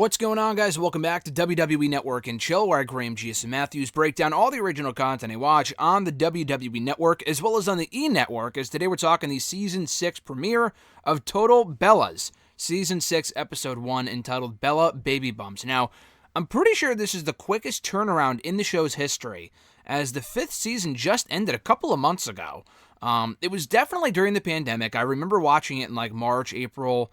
What's going on, guys? Welcome back to WWE Network and Chill, where I, Graham G.S. Matthews, break down all the original content I watch on the WWE Network, as well as on the E! Network, as today we're talking the Season 6 premiere of Total Bellas, Season 6, Episode 1, entitled Bella Baby Bumps. Now, I'm pretty sure this is the quickest turnaround in the show's history, as the 5th season just ended a couple of months ago. It was definitely during the pandemic. I remember watching it in like March, April,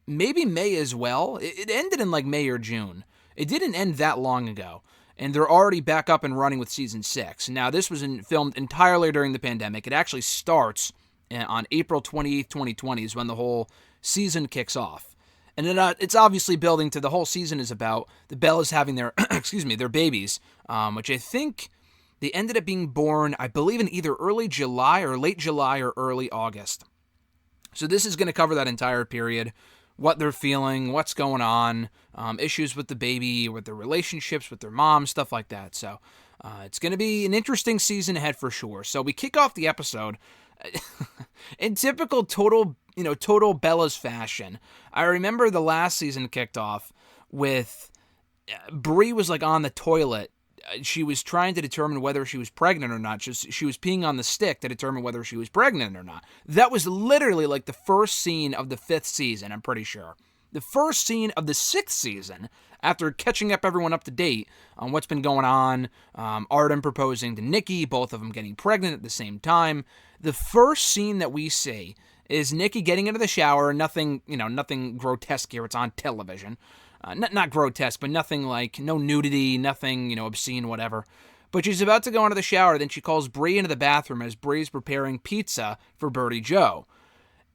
maybe May as well. It ended in like May or June. It didn't end that long ago. And they're already back up and running with Season 6. Now, this was filmed entirely during the pandemic. It actually starts on April 28th, 2020 is when the whole season kicks off. And it's obviously building to the whole season is about the Bellas having their, their babies, which I think they ended up being born, I believe, in either early July or late July or early August. So this is going to cover that entire period. What they're feeling, what's going on, issues with the baby, with their relationships, with their mom, stuff like that. So it's going to be an interesting season ahead for sure. So we kick off the episode in typical total Bella's fashion. I remember the last season kicked off with Brie was like on the toilet. She was trying to determine whether she was pregnant or not. She was peeing on the stick to determine whether she was pregnant or not. That was literally like the first scene of the 5th season, I'm pretty sure. The first scene of the 6th season, after catching everyone up to date on what's been going on, Artem proposing to Nikki, both of them getting pregnant at the same time. The first scene that we see is Nikki getting into the shower. Nothing grotesque here. It's on television. Not grotesque, but nothing like, no nudity, nothing, obscene, whatever. But she's about to go into the shower, then she calls Brie into the bathroom as Brie's preparing pizza for Birdie Joe.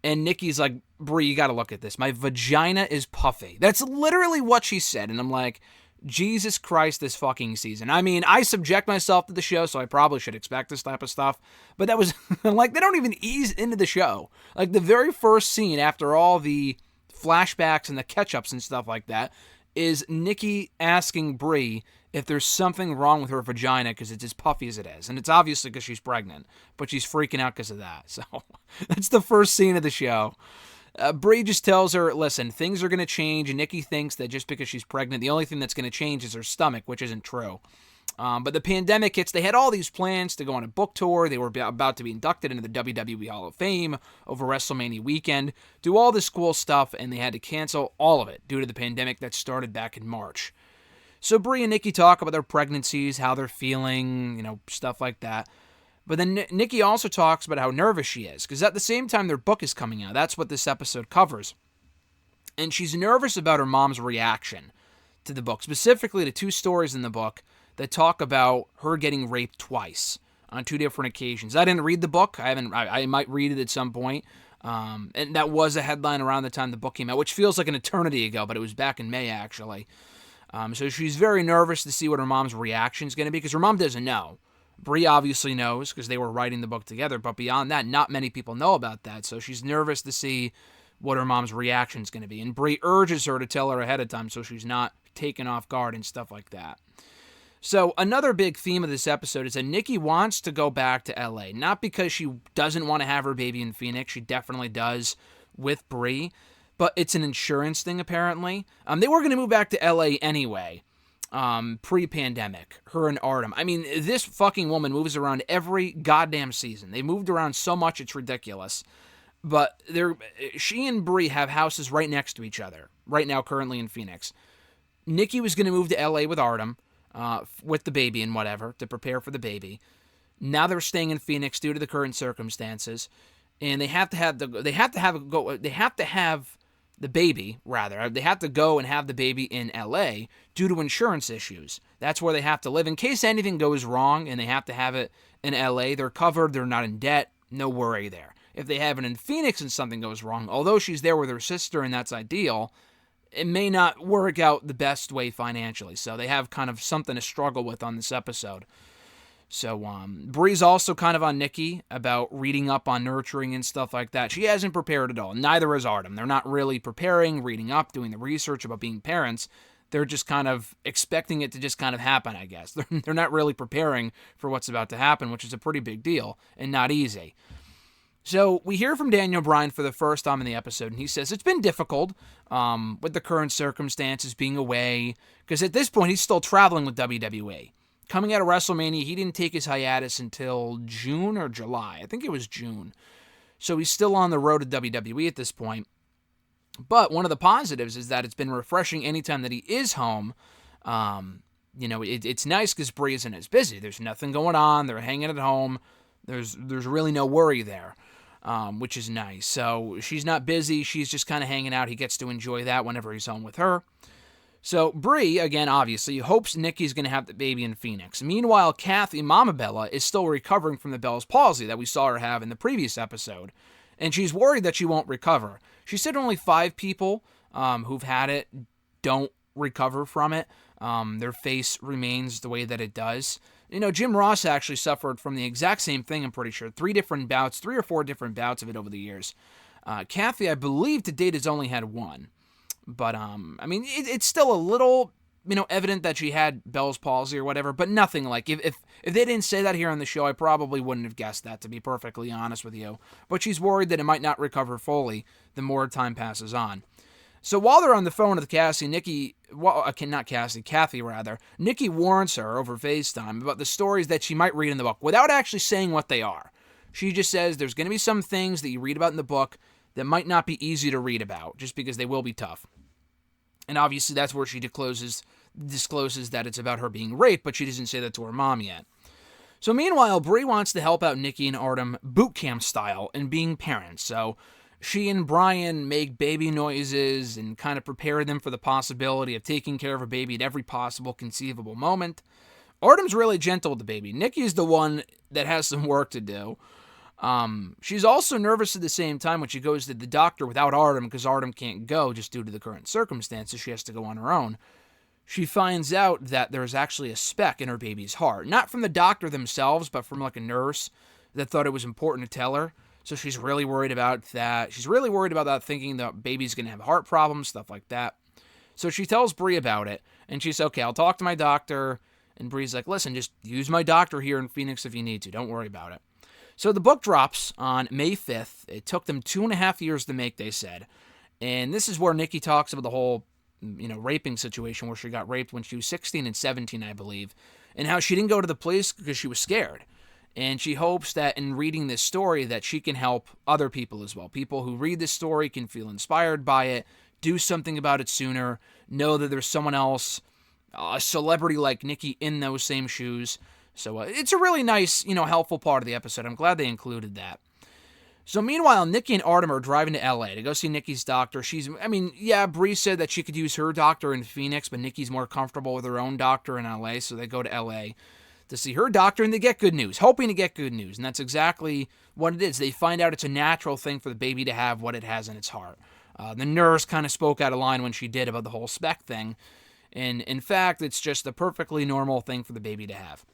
And Nikki's like, Brie, you gotta look at this. My vagina is puffy. That's literally what she said. And I'm like, Jesus Christ, this fucking season. I mean, I subject myself to the show, so I probably should expect this type of stuff. But that was, like, they don't even ease into the show. Like, the very first scene after all the flashbacks and the catch-ups and stuff like that is Nikki asking Brie if there's something wrong with her vagina because it's as puffy as it is. And it's obviously because she's pregnant, but she's freaking out because of that. So that's the first scene of the show. Brie just tells her, listen, things are going to change, and Nikki thinks that just because she's pregnant, the only thing that's going to change is her stomach, which isn't true. But the pandemic hits. They had all these plans to go on a book tour. They were about to be inducted into the WWE Hall of Fame over WrestleMania weekend, do all this cool stuff, and they had to cancel all of it due to the pandemic that started back in March. So Brie and Nikki talk about their pregnancies, how they're feeling, stuff like that. But then Nikki also talks about how nervous she is, because at the same time their book is coming out. That's what this episode covers. And she's nervous about her mom's reaction to the book, specifically to 2 stories in the book that talk about her getting raped twice on 2 different occasions. I didn't read the book. I might read it at some point. And that was a headline around the time the book came out, which feels like an eternity ago, but it was back in May, actually. So she's very nervous to see what her mom's reaction is going to be, because her mom doesn't know. Brie obviously knows, because they were writing the book together, but beyond that, not many people know about that. So she's nervous to see what her mom's reaction is going to be. And Brie urges her to tell her ahead of time so she's not taken off guard and stuff like that. So another big theme of this episode is that Nikki wants to go back to LA, not because she doesn't want to have her baby in Phoenix. She definitely does with Brie, but it's an insurance thing apparently. They were going to move back to LA anyway, pre-pandemic, her and Artem. I mean, this fucking woman moves around every goddamn season. They moved around so much it's ridiculous. But she and Brie have houses right next to each other right now, currently in Phoenix. Nikki was going to move to LA with Artem. With the baby and whatever, to prepare for the baby. Now they're staying in Phoenix due to the current circumstances, and they have to have the baby, rather. They have to go and have the baby in LA due to insurance issues. That's where they have to live. In case anything goes wrong and they have to have it in LA, they're covered, they're not in debt, no worry there. If they have it in Phoenix and something goes wrong, although she's there with her sister and that's ideal, it may not work out the best way financially. So they have kind of something to struggle with on this episode. So Brie's also kind of on Nikki about reading up on nurturing and stuff like that. She hasn't prepared at all. Neither is Artem. They're not really preparing, reading up, doing the research about being parents. They're just kind of expecting it to just kind of happen, I guess. They're not really preparing for what's about to happen, which is a pretty big deal and not easy. So we hear from Daniel Bryan for the first time in the episode, and he says it's been difficult with the current circumstances, being away, because at this point he's still traveling with WWE. Coming out of WrestleMania, he didn't take his hiatus until June or July. I think it was June. So he's still on the road to WWE at this point. But one of the positives is that it's been refreshing anytime that he is home. It's nice because Brie isn't as busy. There's nothing going on. They're hanging at home. There's really no worry there, which is nice. So she's not busy. She's just kind of hanging out. He gets to enjoy that whenever he's home with her. So Brie, again, obviously, hopes Nikki's going to have the baby in Phoenix. Meanwhile, Kathy, Mama Bella, is still recovering from the Bell's palsy that we saw her have in the previous episode. And she's worried that she won't recover. She said only 5 people who've had it don't recover from it. Their face remains the way that it does. Jim Ross actually suffered from the exact same thing, I'm pretty sure. 3 or 4 different bouts of it over the years. Kathy, I believe, to date has only had 1. But, it's still a little, evident that she had Bell's palsy or whatever, but nothing like, if they didn't say that here on the show, I probably wouldn't have guessed that, to be perfectly honest with you. But she's worried that it might not recover fully the more time passes on. So while they're on the phone with Kathy, Nikki warns her over FaceTime about the stories that she might read in the book without actually saying what they are. She just says there's going to be some things that you read about in the book that might not be easy to read about, just because they will be tough. And obviously that's where she discloses that it's about her being raped, but she doesn't say that to her mom yet. So meanwhile, Brie wants to help out Nikki and Artem boot camp style in being parents. So she and Brian make baby noises and kind of prepare them for the possibility of taking care of a baby at every possible conceivable moment. Artem's really gentle with the baby. Nikki's the one that has some work to do. She's also nervous at the same time when she goes to the doctor without Artem, because Artem can't go just due to the current circumstances. She has to go on her own. She finds out that there's actually a speck in her baby's heart. Not from the doctor themselves, but from like a nurse that thought it was important to tell her. So she's really worried about that. She's really worried about that, thinking the baby's going to have heart problems, stuff like that. So she tells Brie about it, and she's okay, I'll talk to my doctor. And Brie's like, listen, just use my doctor here in Phoenix if you need to. Don't worry about it. So the book drops on May 5th. It took them 2.5 years to make, they said. And this is where Nikki talks about the whole, raping situation where she got raped when she was 16 and 17, I believe. And how she didn't go to the police because she was scared. And she hopes that in reading this story that she can help other people as well. People who read this story can feel inspired by it, do something about it sooner, know that there's someone else, a celebrity like Nikki, in those same shoes. So it's a really nice, helpful part of the episode. I'm glad they included that. So meanwhile, Nikki and Artem are driving to LA to go see Nikki's doctor. Brie said that she could use her doctor in Phoenix, but Nikki's more comfortable with her own doctor in LA, so they go to LA to see her doctor, and they get good news, hoping to get good news. And that's exactly what it is. They find out it's a natural thing for the baby to have what it has in its heart. The nurse kind of spoke out of line when she did about the whole speck thing. And in fact, it's just a perfectly normal thing for the baby to have.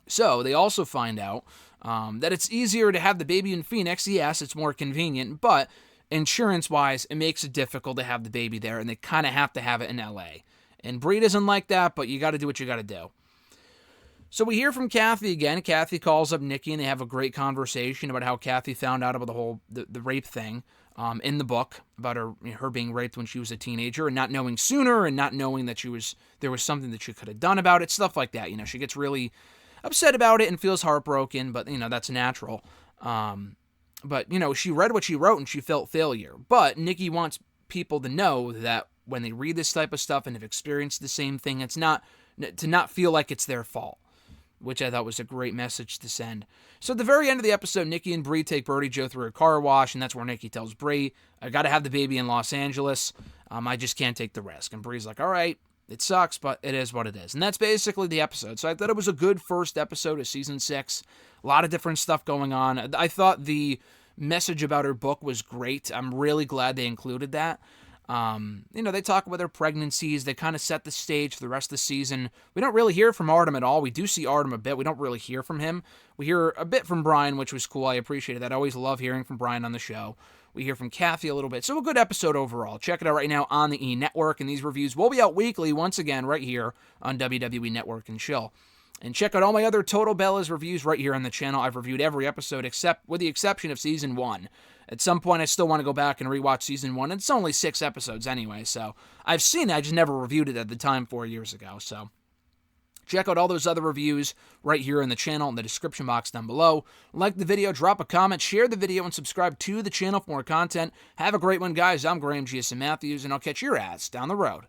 So they also find out that it's easier to have the baby in Phoenix. Yes, it's more convenient, but insurance-wise, it makes it difficult to have the baby there, and they kind of have to have it in LA. And Brie doesn't like that, but you got to do what you got to do. So we hear from Kathy again. Kathy calls up Nikki, and they have a great conversation about how Kathy found out about the whole the rape thing in the book, about her being raped when she was a teenager, and not knowing sooner, and not knowing that there was something that she could have done about it, stuff like that. She gets really upset about it and feels heartbroken, but that's natural. But she read what she wrote and she felt failure. But Nikki wants people to know that when they read this type of stuff and have experienced the same thing, it's not to not feel like it's their fault, which I thought was a great message to send. So at the very end of the episode, Nikki and Brie take Birdie Joe through a car wash, and that's where Nikki tells Brie, I got to have the baby in Los Angeles. I just can't take the risk. And Brie's like, all right, it sucks, but it is what it is. And that's basically the episode. So I thought it was a good first episode of Season 6. A lot of different stuff going on. I thought the message about her book was great. I'm really glad they included that. They talk about their pregnancies. They kind of set the stage for the rest of the season. We don't really hear from Artem at all. We do see Artem a bit. We don't really hear from him. We hear a bit from Brian, which was cool. I appreciated that. I always love hearing from Brian on the show. We hear from Kathy a little bit. So a good episode overall. Check it out right now on the E! Network, and these reviews will be out weekly once again right here on WWE Network and Chill. And check out all my other Total Bellas reviews right here on the channel. I've reviewed every episode except with the exception of Season 1. At some point, I still want to go back and rewatch Season 1. It's only 6 episodes anyway, so I've seen it. I just never reviewed it at the time 4 years ago. So check out all those other reviews right here in the channel in the description box down below. Like the video, drop a comment, share the video, and subscribe to the channel for more content. Have a great one, guys. I'm Graham G.S. Matthews, and I'll catch your ass down the road.